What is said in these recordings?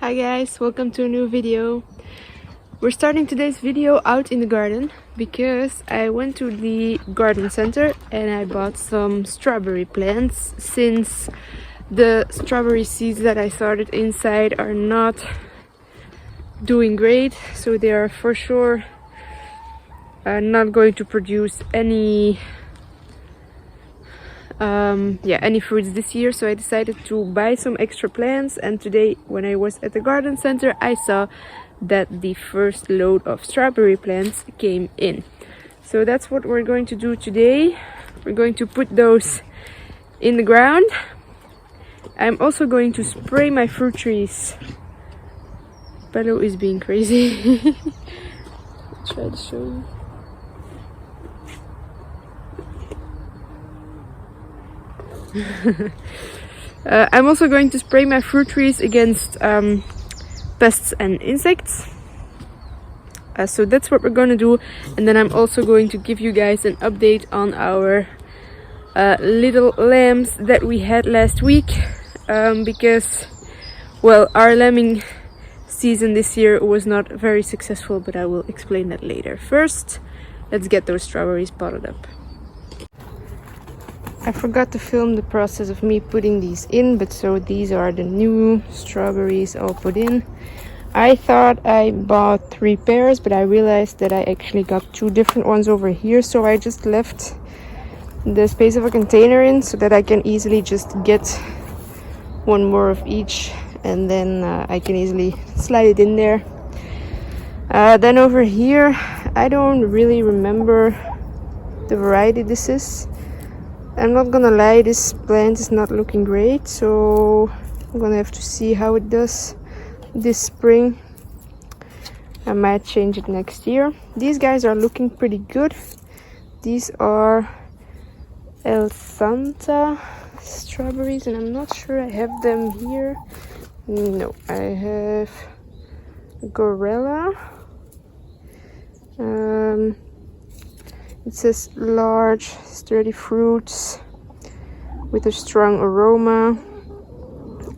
Hi guys, welcome to a new video. We're starting today's video out in the garden because I went to the garden center and I bought some strawberry plants since the strawberry seeds that I started inside are not doing great, so they are for sure not going to produce any fruits this year. So I decided to buy some extra plants, and today when I was at the garden center I saw that the first load of strawberry plants came in. So that's what we're going to do today. We're going to put those in the ground. I'm also going to spray my fruit trees. Bello is being crazy. Try to show you. I'm also going to spray my fruit trees against pests and insects. So that's what we're going to do, and then I'm also going to give you guys an update on our little lambs that we had last week, because well, our lambing season this year was not very successful, but I will explain that later. First, let's get those strawberries potted up. I forgot to film the process of me putting these in, but so these are the new strawberries all put in. I thought I bought 3 pairs, but I realized that I actually got 2 different ones over here, so I just left the space of a container in so that I can easily just get one more of each, and then I can easily slide it in there. Then over here, I don't really remember the variety this is. I'm not gonna lie, this plant is not looking great, so I'm gonna have to see how it does this spring. I might change it next year. These guys are looking pretty good. These are El Santa strawberries, and I'm not sure I have them here. No, I have Gorilla. It says large, sturdy fruits with a strong aroma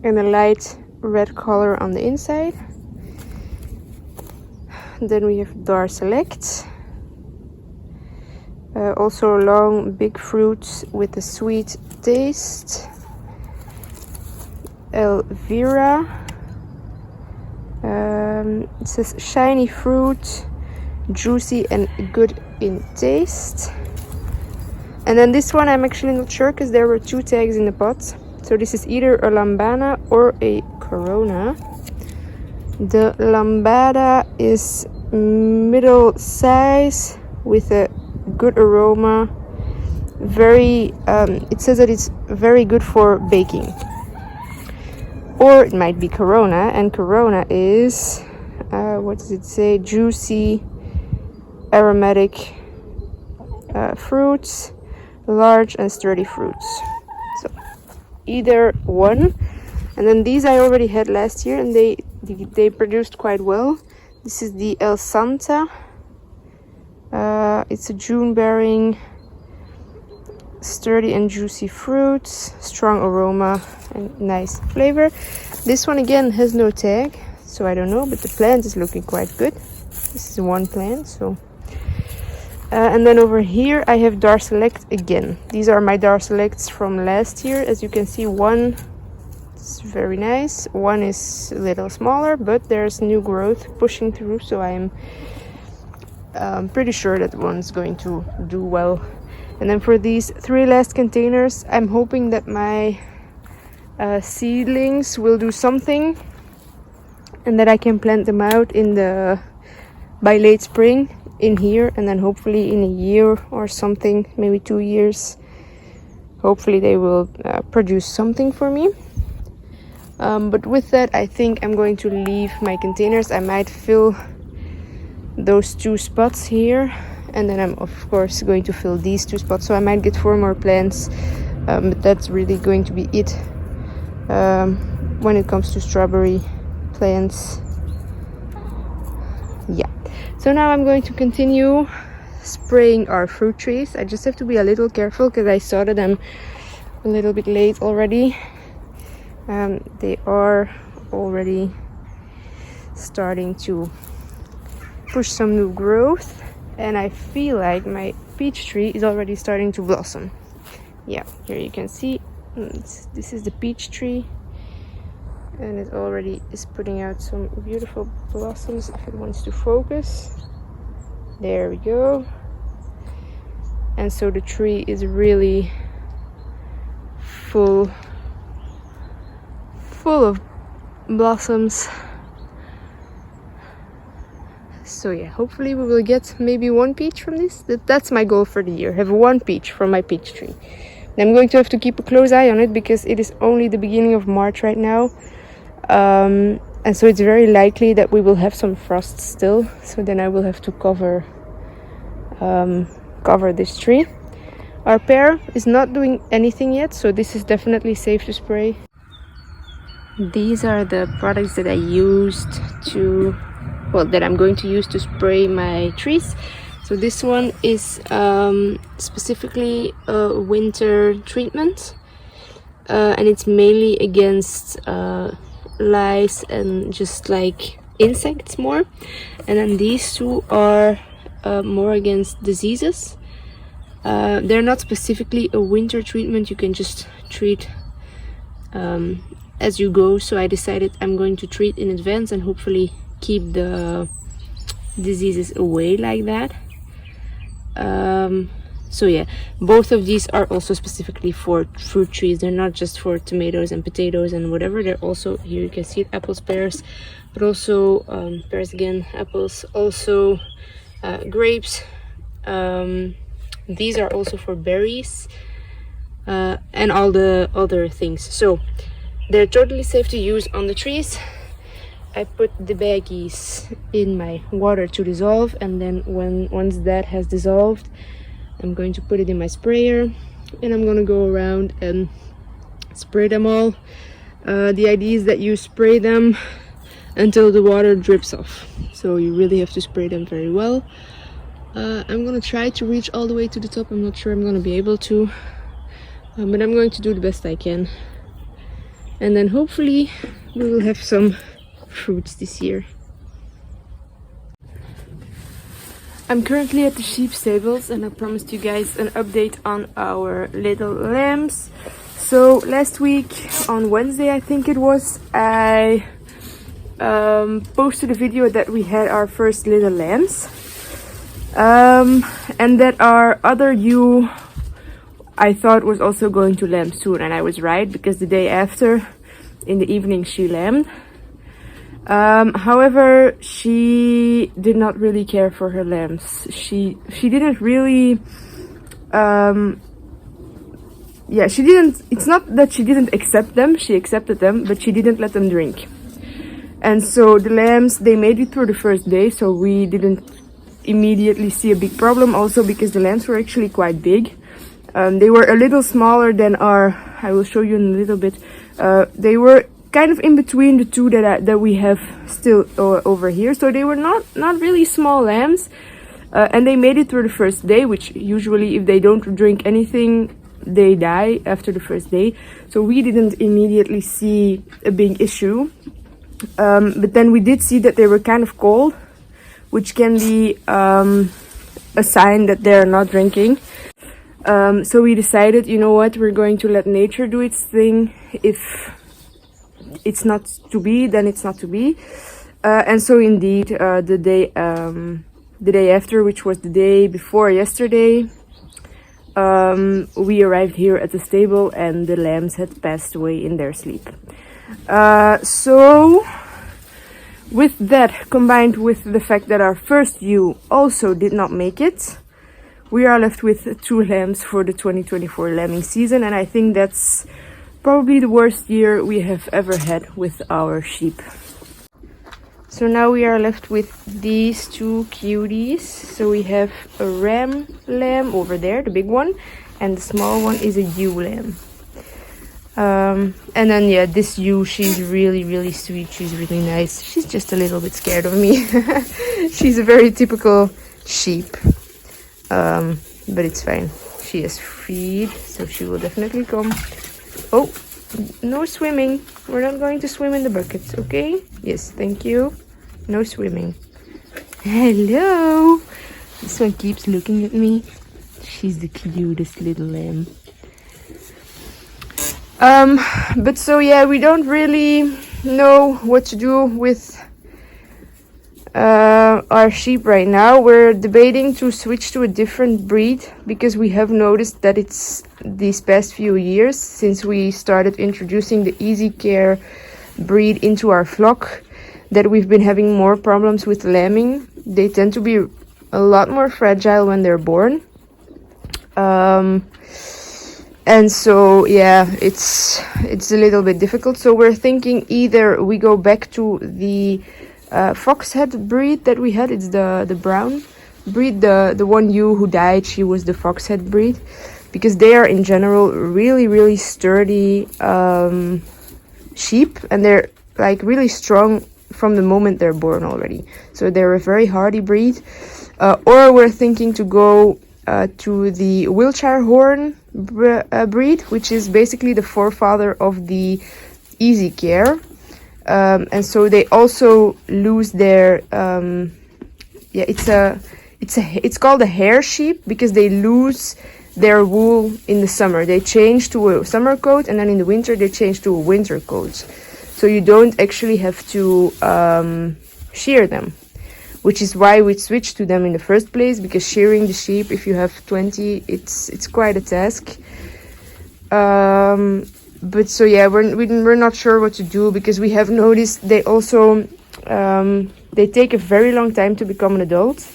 and a light red color on the inside. Then we have Dar Select. Also long, big fruits with a sweet taste. Elvira. It says shiny fruit, juicy and good in taste. And then this one I'm actually not sure because there were 2 tags in the pot. So this is either a lambada or a corona. The lambada is middle size with a good aroma. It says that it's very good for baking. Or it might be corona, and corona is what does it say? Juicy, aromatic fruits, large and sturdy fruits. So either one. And then these I already had last year, and they produced quite well. This is the El Santa. It's a June bearing, sturdy and juicy fruits, strong aroma and nice flavor. This one again has no tag, so I don't know, but the plant is looking quite good. This is one plant, so and then over here I have Dar Select again. These are my Dar Selects from last year. As you can see, one is very nice, one is a little smaller, but there's new growth pushing through, so I'm pretty sure that one's going to do well. And then for these 3 last containers, I'm hoping that my seedlings will do something and that I can plant them out by late spring in here, and then hopefully in a year or something, maybe 2 years, hopefully they will produce something for me. But with that, I think I'm going to leave my containers. I might fill those 2 spots here, and then I'm of course going to fill these 2 spots, so I might get 4 more plants, but that's really going to be it when it comes to strawberry plants. Yeah, so now I'm going to continue spraying our fruit trees. I just have to be a little careful because I saw that I'm a little bit late already. They are already starting to push some new growth, and I feel like my peach tree is already starting to blossom. Yeah, here you can see this is the peach tree, and it already is putting out some beautiful blossoms. If it wants to focus, there we go. And so the tree is really full of blossoms. So yeah, hopefully we will get maybe one peach from this. That's my goal for the year, have one peach from my peach tree. I'm going to have to keep a close eye on it because it is only the beginning of March right now, and so it's very likely that we will have some frost still, so then I will have to cover this tree. Our pear is not doing anything yet, so this is definitely safe to spray. These are the products that I used to, well, that I'm going to use to spray my trees. So this one is specifically a winter treatment, and it's mainly against lice and just like insects more. And then these two are more against diseases. They're not specifically a winter treatment, you can just treat as you go. So I decided I'm going to treat in advance and hopefully keep the diseases away like that. So yeah, both of these are also specifically for fruit trees. They're not just for tomatoes and potatoes and whatever. They're also, here you can see it, apples, pears, but also pears again, apples, also grapes. These are also for berries, and all the other things. So they're totally safe to use on the trees. I put the baggies in my water to dissolve, and then once that has dissolved, I'm going to put it in my sprayer, and I'm gonna go around and spray them all. The idea is that you spray them until the water drips off, so you really have to spray them very well. I'm gonna try to reach all the way to the top. I'm not sure I'm gonna be able to, but I'm going to do the best I can, and then hopefully we will have some fruits this year. I'm currently at the sheep stables, and I promised you guys an update on our little lambs. So last week on Wednesday, I think it was, I posted a video that we had our first little lambs, and that our other ewe I thought was also going to lamb soon, and I was right, because the day after in the evening she lambed. However, she did not really care for her lambs. She didn't really, she didn't, it's not that she didn't accept them, she accepted them, but she didn't let them drink. And so the lambs, they made it through the first day, so we didn't immediately see a big problem, also because the lambs were actually quite big. They were a little smaller than our, I will show you in a little bit, they were kind of in between the two that we have still over here. So they were not really small lambs, and they made it through the first day, which usually if they don't drink anything, they die after the first day. So we didn't immediately see a big issue, but then we did see that they were kind of cold, which can be a sign that they're not drinking. So we decided, you know what, we're going to let nature do its thing. If it's not to be, then it's not to be. And so indeed, the day after, which was the day before yesterday, we arrived here at the stable, and the lambs had passed away in their sleep. So with that, combined with the fact that our first ewe also did not make it, we are left with 2 lambs for the 2024 lambing season, and I think that's probably the worst year we have ever had with our sheep. So now we are left with these 2 cuties. So we have a ram lamb over there, the big one, and the small one is a ewe lamb. And then yeah, this ewe, she's really sweet, she's really nice. She's just a little bit scared of me. She's a very typical sheep, but it's fine. She has feed, so she will definitely come. Oh, no swimming. We're not going to swim in the buckets, okay? Yes, thank you. No swimming. Hello! This one keeps looking at me. She's the cutest little lamb. But so yeah, we don't really know what to do with our sheep right now. We're debating to switch to a different breed because we have noticed that it's these past few years since we started introducing the easy care breed into our flock that we've been having more problems with lambing. They tend to be a lot more fragile when they're born. And so yeah, it's a little bit difficult. So we're thinking either we go back to the foxhead breed that we had. It's the brown breed, the one who died. She was the foxhead breed, because they are in general really sturdy sheep, and they're like really strong from the moment they're born already. So they're a very hardy breed. Or we're thinking to go to the Wiltshire Horn breed, which is basically the forefather of the easy care. And so they also lose their it's called a hair sheep because they lose their wool in the summer. They change to a summer coat, and then in the winter they change to a winter coat. So you don't actually have to shear them, which is why we switched to them in the first place, because shearing the sheep, if you have 20, it's quite a task. But so yeah, we're not sure what to do, because we have noticed they also they take a very long time to become an adult.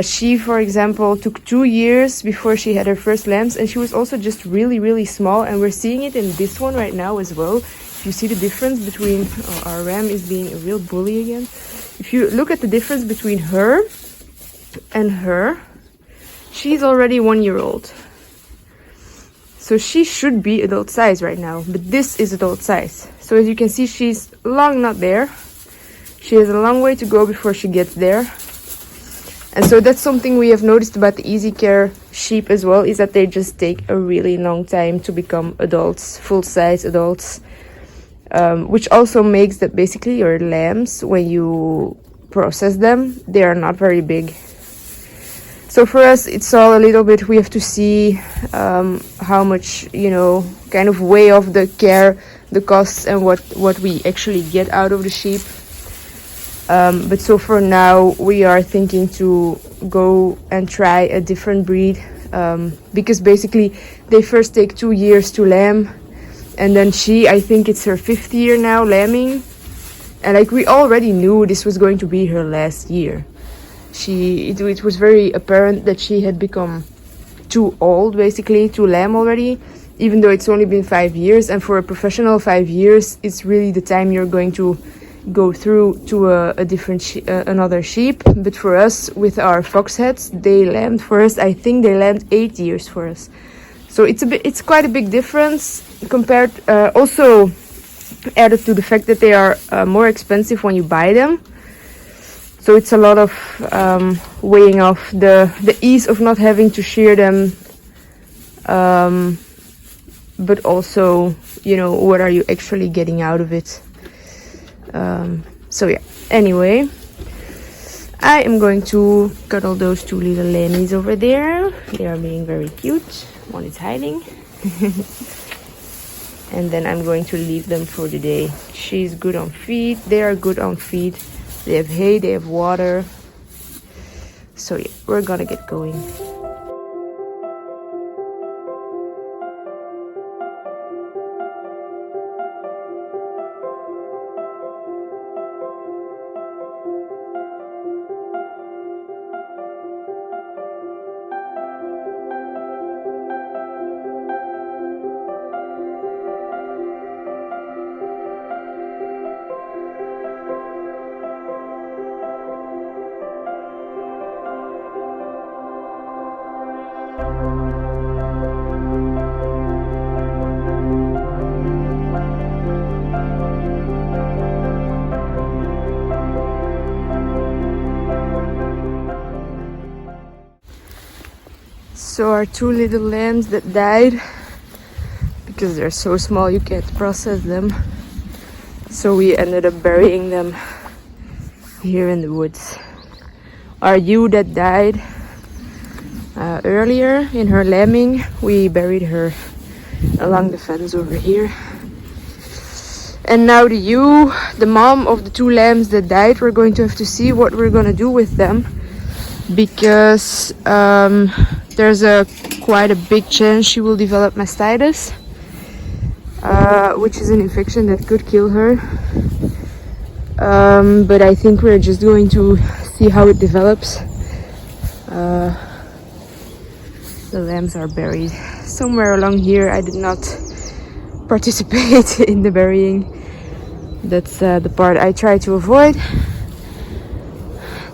She, for example, took 2 years before she had her first lambs, and she was also just really small, and we're seeing it in this one right now as well. If you see the difference between our ram is being a real bully again. If you look at the difference between her and her, she's already 1 year old. So she should be adult size right now, but this is adult size. So as you can see, she's long not there. She has a long way to go before she gets there. And so that's something we have noticed about the easy care sheep as well, is that they just take a really long time to become adults, full-size adults. Which also makes that basically your lambs, when you process them, they are not very big. So for us, it's all a little bit, we have to see how much, kind of weigh off the care, the costs, and what we actually get out of the sheep. But so for now, we are thinking to go and try a different breed, because basically they first take 2 years to lamb, and then I think it's her 5th year now lambing, and like we already knew this was going to be her last year. It was very apparent that she had become too old basically to lamb already, even though it's only been 5 years, and for a professional 5 years it's really the time you're going to go through to a different another sheep. But for us, with our foxheads, they lambed for us, I think they lambed 8 years for us. So it's quite a big difference compared, also added to the fact that they are more expensive when you buy them. So it's a lot of weighing off the ease of not having to shear them, but also, what are you actually getting out of it? So yeah, anyway, I am going to cuddle those 2 little lammies over there. They are being very cute. One is hiding. And then I'm going to leave them for the day. She's good on feed. They are good on feed. They have hay, they have water. So yeah, we're gonna get going. So our 2 little lambs that died, because they're so small you can't process them, so we ended up burying them here in the woods. Our ewe that died earlier in her lambing, we buried her along the fence over here. And now the ewe, the mom of the 2 lambs that died, we're going to have to see what we're going to do with them, because there's quite a big chance she will develop mastitis, which is an infection that could kill her. But I think we're just going to see how it develops. The lambs are buried somewhere along here. I did not participate in the burying. That's the part I try to avoid.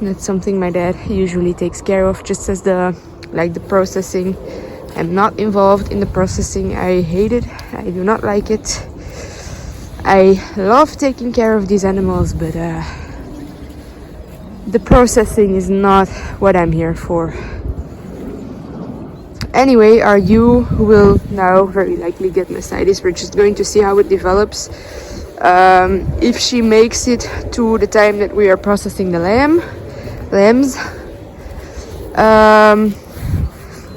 That's something my dad usually takes care of, just as the processing. I'm not involved in the processing. I hate it. I do not like it. I love taking care of these animals, but the processing is not what I'm here for. Anyway, our ewe will now very likely get mastitis. We're just going to see how it develops. If she makes it to the time that we are processing the lambs,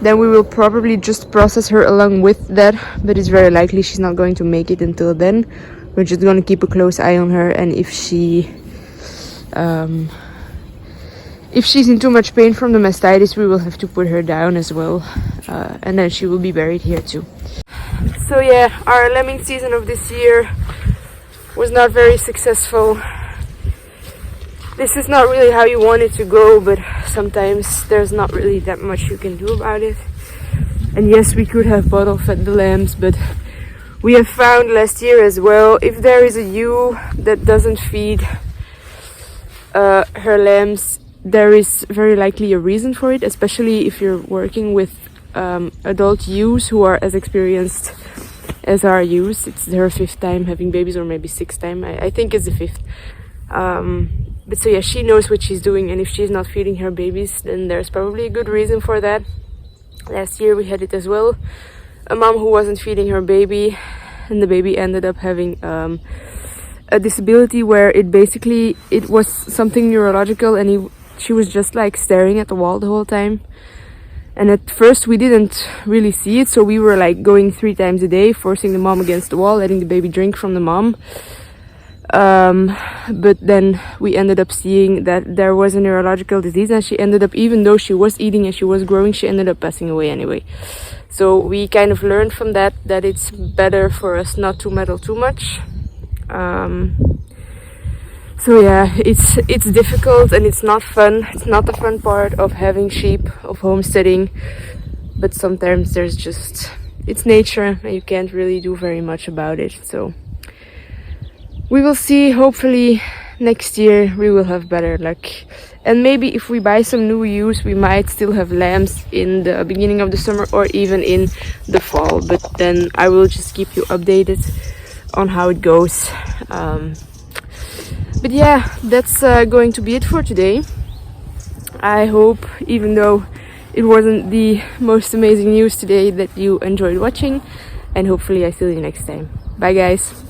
then we will probably just process her along with that, but it's very likely she's not going to make it until then. We're just going to keep a close eye on her, and if she's in too much pain from the mastitis, we will have to put her down as well, and then she will be buried here too. So yeah, our lambing season of this year was not very successful. This is not really how you want it to go, but sometimes there's not really that much you can do about it. And yes, we could have bottle fed the lambs, but we have found last year as well, if there is a ewe that doesn't feed her lambs, there is very likely a reason for it, especially if you're working with adult ewes who are as experienced as our ewes. It's her 5th time having babies, or maybe 6th time. I think it's the 5th. But so yeah, she knows what she's doing, and if she's not feeding her babies, then there's probably a good reason for that. Last year we had it as well. A mom who wasn't feeding her baby, and the baby ended up having a disability where it was something neurological, and she was just like staring at the wall the whole time. And at first we didn't really see it, so we were like going 3 times a day, forcing the mom against the wall, letting the baby drink from the mom. But then we ended up seeing that there was a neurological disease, and she ended up, even though she was eating and she was growing, she ended up passing away anyway. So we kind of learned from that it's better for us not to meddle too much. So yeah, it's difficult and it's not fun. It's not the fun part of having sheep, of homesteading, but sometimes it's nature and you can't really do very much about it. So we will see. Hopefully next year we will have better luck, and maybe if we buy some new ewes, we might still have lambs in the beginning of the summer or even in the fall, but then I will just keep you updated on how it goes. But yeah, that's going to be it for today. I hope, even though it wasn't the most amazing news today, that you enjoyed watching, and hopefully I see you next time. Bye guys.